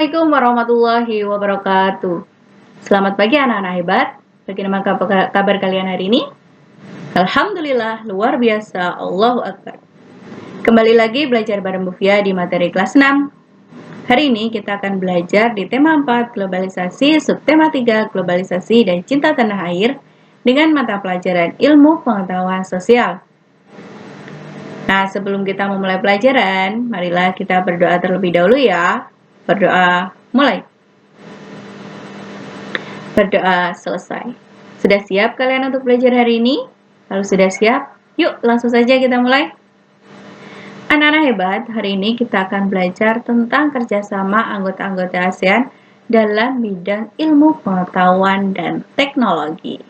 Assalamualaikum warahmatullahi wabarakatuh. Selamat pagi anak-anak hebat. Bagaimana kabar kalian hari ini? Alhamdulillah, luar biasa. Allahu Akbar. Kembali lagi belajar bareng Bufia di materi kelas 6. Hari ini kita akan belajar di tema 4 globalisasi, subtema 3 globalisasi dan cinta tanah air dengan mata pelajaran ilmu pengetahuan sosial. Nah, sebelum kita memulai pelajaran, marilah kita berdoa terlebih dahulu ya. Berdoa mulai. Berdoa selesai. Sudah siap kalian untuk belajar hari ini? Kalau sudah siap, yuk langsung saja kita mulai. Anak-anak hebat, hari ini kita akan belajar tentang kerjasama anggota-anggota ASEAN dalam bidang ilmu pengetahuan dan teknologi.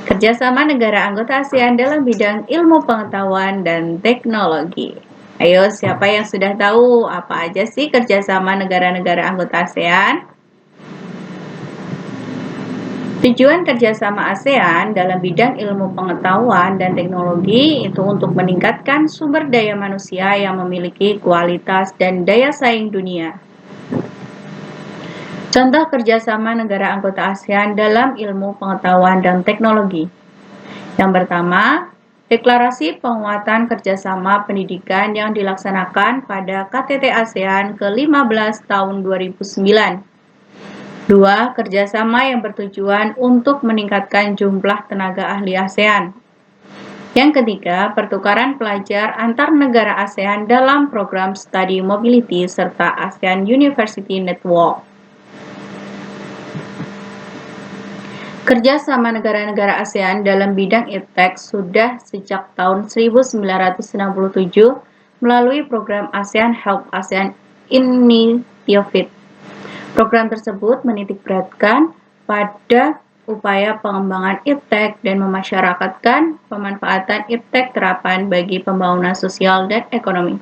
Kerjasama negara anggota ASEAN dalam bidang ilmu pengetahuan dan teknologi. Ayo, siapa yang sudah tahu apa aja sih kerjasama negara-negara anggota ASEAN? Tujuan kerjasama ASEAN dalam bidang ilmu pengetahuan dan teknologi itu untuk meningkatkan sumber daya manusia yang memiliki kualitas dan daya saing dunia. Contoh kerjasama negara anggota ASEAN dalam ilmu pengetahuan dan teknologi. Yang pertama, deklarasi penguatan kerjasama pendidikan yang dilaksanakan pada KTT ASEAN ke-15 tahun 2009. 2. Kerjasama yang bertujuan untuk meningkatkan jumlah tenaga ahli ASEAN. Yang ketiga, pertukaran pelajar antar negara ASEAN dalam program Study Mobility serta ASEAN University Network. Kerjasama negara-negara ASEAN dalam bidang iptek sudah sejak tahun 1967 melalui program ASEAN Help ASEAN Initiative. Program tersebut menitikberatkan pada upaya pengembangan iptek dan memasyarakatkan pemanfaatan iptek terapan bagi pembangunan sosial dan ekonomi.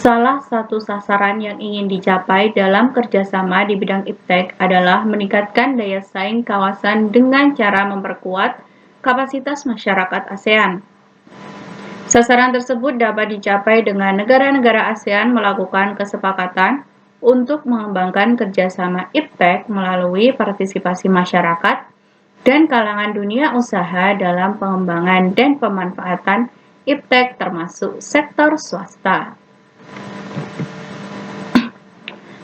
Salah satu sasaran yang ingin dicapai dalam kerjasama di bidang iptek adalah meningkatkan daya saing kawasan dengan cara memperkuat kapasitas masyarakat ASEAN. Sasaran tersebut dapat dicapai dengan negara-negara ASEAN melakukan kesepakatan untuk mengembangkan kerjasama iptek melalui partisipasi masyarakat dan kalangan dunia usaha dalam pengembangan dan pemanfaatan iptek termasuk sektor swasta.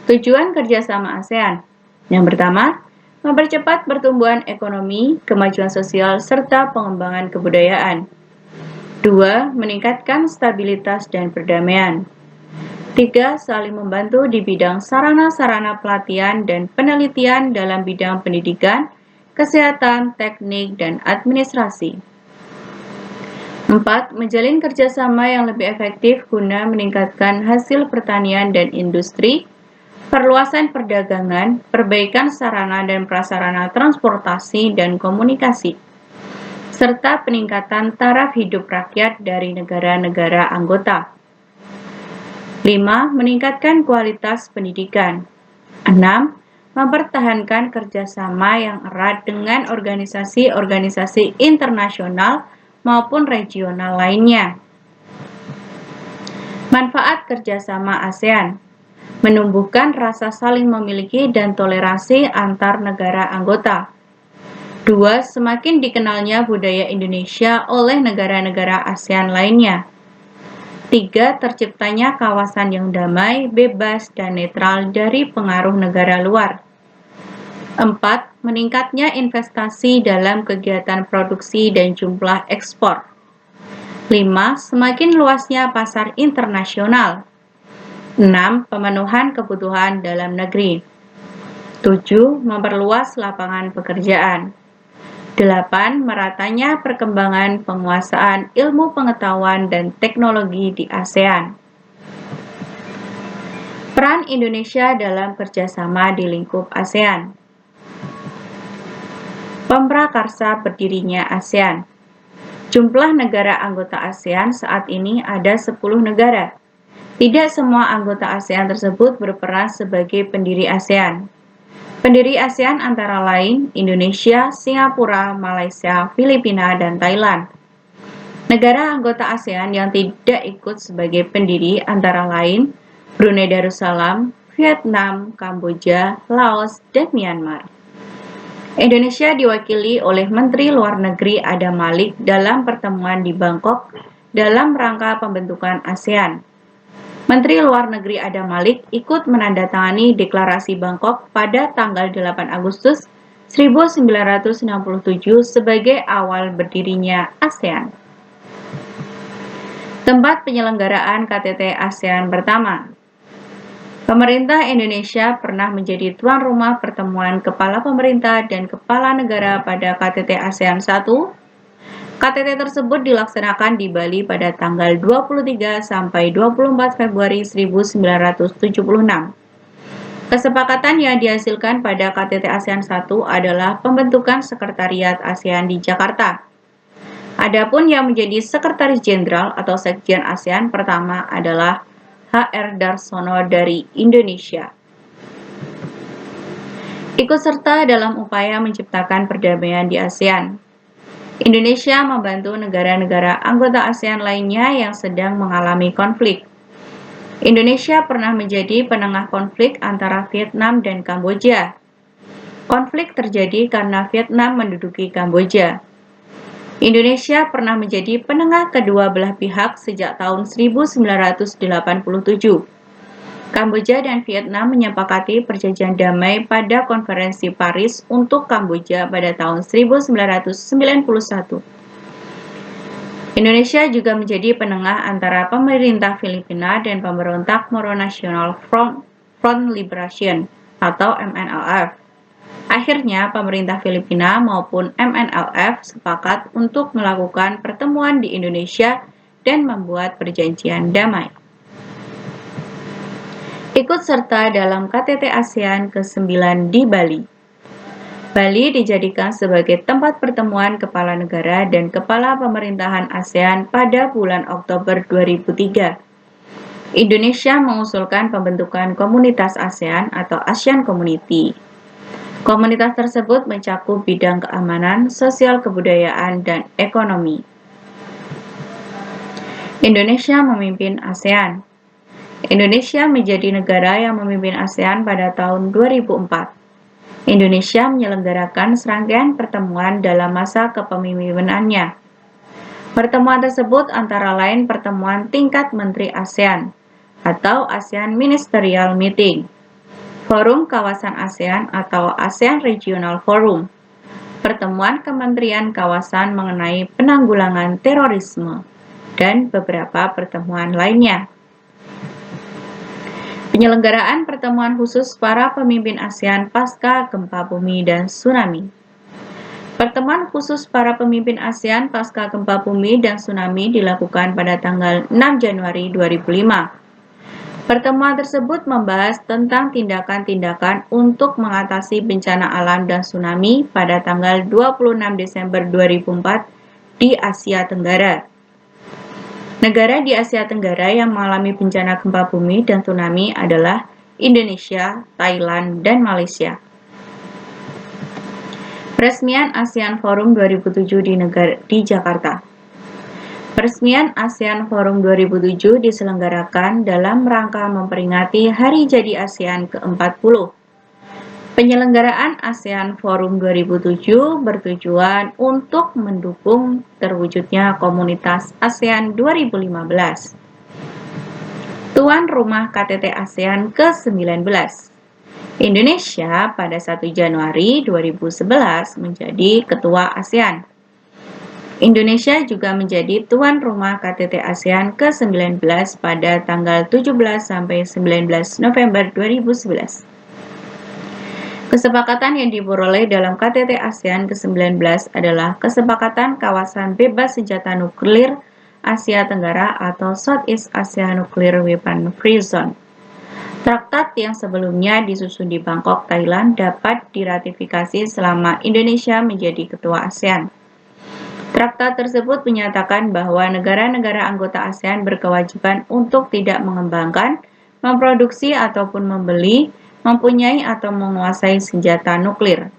Tujuan kerjasama ASEAN. Yang pertama, mempercepat pertumbuhan ekonomi, kemajuan sosial, serta pengembangan kebudayaan. 2. Meningkatkan stabilitas dan perdamaian. 3. Saling membantu di bidang sarana-sarana pelatihan dan penelitian dalam bidang pendidikan, kesehatan, teknik, dan administrasi. 4. Menjalin kerjasama yang lebih efektif guna meningkatkan hasil pertanian dan industri, perluasan perdagangan, perbaikan sarana dan prasarana transportasi dan komunikasi, serta peningkatan taraf hidup rakyat dari negara-negara anggota. 5. Meningkatkan kualitas pendidikan. 6. Mempertahankan kerjasama yang erat dengan organisasi-organisasi internasional maupun regional lainnya. Manfaat kerjasama ASEAN. Menumbuhkan rasa saling memiliki dan toleransi antar negara anggota. 2. Semakin dikenalnya budaya Indonesia oleh negara-negara ASEAN lainnya. 3. Terciptanya kawasan yang damai, bebas, dan netral dari pengaruh negara luar. 4. Meningkatnya investasi dalam kegiatan produksi dan jumlah ekspor. 5. Semakin luasnya pasar internasional. 6. Pemenuhan kebutuhan dalam negeri. 7. Memperluas lapangan pekerjaan. 8. Meratanya perkembangan penguasaan ilmu pengetahuan dan teknologi di ASEAN. Peran Indonesia dalam kerjasama di lingkup ASEAN. Pemprakarsa berdirinya ASEAN. Jumlah negara anggota ASEAN saat ini ada 10 negara. Tidak semua anggota ASEAN tersebut berperan sebagai pendiri ASEAN. Pendiri ASEAN antara lain Indonesia, Singapura, Malaysia, Filipina, dan Thailand. Negara anggota ASEAN yang tidak ikut sebagai pendiri antara lain Brunei Darussalam, Vietnam, Kamboja, Laos, dan Myanmar. Indonesia diwakili oleh Menteri Luar Negeri Adam Malik dalam pertemuan di Bangkok dalam rangka pembentukan ASEAN. Menteri Luar Negeri Adam Malik ikut menandatangani Deklarasi Bangkok pada tanggal 8 Agustus 1967 sebagai awal berdirinya ASEAN. Tempat penyelenggaraan KTT ASEAN pertama. Pemerintah Indonesia pernah menjadi tuan rumah pertemuan kepala pemerintah dan kepala negara pada KTT ASEAN 1. KTT tersebut dilaksanakan di Bali pada tanggal 23 sampai 24 Februari 1976. Kesepakatan yang dihasilkan pada KTT ASEAN 1 adalah pembentukan Sekretariat ASEAN di Jakarta. Adapun yang menjadi Sekretaris Jenderal atau Sekjen ASEAN pertama adalah H.R. Darsono dari Indonesia. Ikut serta dalam upaya menciptakan perdamaian di ASEAN. Indonesia membantu negara-negara anggota ASEAN lainnya yang sedang mengalami konflik. Indonesia pernah menjadi penengah konflik antara Vietnam dan Kamboja. Konflik terjadi karena Vietnam menduduki Kamboja. Indonesia pernah menjadi penengah kedua belah pihak sejak tahun 1987. Kamboja dan Vietnam menyepakati perjanjian damai pada Konferensi Paris untuk Kamboja pada tahun 1991. Indonesia juga menjadi penengah antara pemerintah Filipina dan pemberontak Moro National Front Liberation atau MNLF. Akhirnya, pemerintah Filipina maupun MNLF sepakat untuk melakukan pertemuan di Indonesia dan membuat perjanjian damai. Ikut serta dalam KTT ASEAN ke-9 di Bali. Bali dijadikan sebagai tempat pertemuan kepala negara dan kepala pemerintahan ASEAN pada bulan Oktober 2003. Indonesia mengusulkan pembentukan komunitas ASEAN atau ASEAN Community. Komunitas tersebut mencakup bidang keamanan, sosial kebudayaan, dan ekonomi. Indonesia memimpin ASEAN. Indonesia menjadi negara yang memimpin ASEAN pada tahun 2004. Indonesia menyelenggarakan serangkaian pertemuan dalam masa kepemimpinannya. Pertemuan tersebut antara lain pertemuan tingkat Menteri ASEAN atau ASEAN Ministerial Meeting, Forum Kawasan ASEAN atau ASEAN Regional Forum, pertemuan Kementerian Kawasan mengenai penanggulangan terorisme, dan beberapa pertemuan lainnya. Penyelenggaraan pertemuan khusus para pemimpin ASEAN pasca gempa bumi dan tsunami. Pertemuan khusus para pemimpin ASEAN pasca gempa bumi dan tsunami dilakukan pada tanggal 6 Januari 2005. Pertemuan tersebut membahas tentang tindakan-tindakan untuk mengatasi bencana alam dan tsunami pada tanggal 26 Desember 2004 di Asia Tenggara. Negara di Asia Tenggara yang mengalami bencana gempa bumi dan tsunami adalah Indonesia, Thailand, dan Malaysia. Peresmian ASEAN Forum 2007 di Jakarta. Peresmian ASEAN Forum 2007 diselenggarakan dalam rangka memperingati Hari Jadi ASEAN ke-40. Penyelenggaraan ASEAN Forum 2007 bertujuan untuk mendukung terwujudnya Komunitas ASEAN 2015. Tuan rumah KTT ASEAN ke-19. Indonesia pada 1 Januari 2011 menjadi Ketua ASEAN. Indonesia juga menjadi tuan rumah KTT ASEAN ke-19 pada tanggal 17 sampai 19 November 2011. Kesepakatan yang diperoleh dalam KTT ASEAN ke-19 adalah Kesepakatan Kawasan Bebas Senjata Nuklir Asia Tenggara atau Southeast Asia Nuclear Weapon Free Zone. Traktat yang sebelumnya disusun di Bangkok, Thailand dapat diratifikasi selama Indonesia menjadi ketua ASEAN. Traktat tersebut menyatakan bahwa negara-negara anggota ASEAN berkewajiban untuk tidak mengembangkan, memproduksi ataupun membeli, mempunyai atau menguasai senjata nuklir.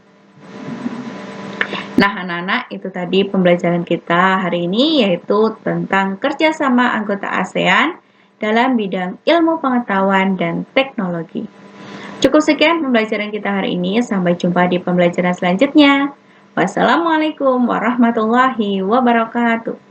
Nah, anak-anak, itu tadi pembelajaran kita hari ini yaitu tentang kerjasama anggota ASEAN dalam bidang ilmu pengetahuan dan teknologi. Cukup sekian pembelajaran kita hari ini, sampai jumpa di pembelajaran selanjutnya. Wassalamualaikum warahmatullahi wabarakatuh.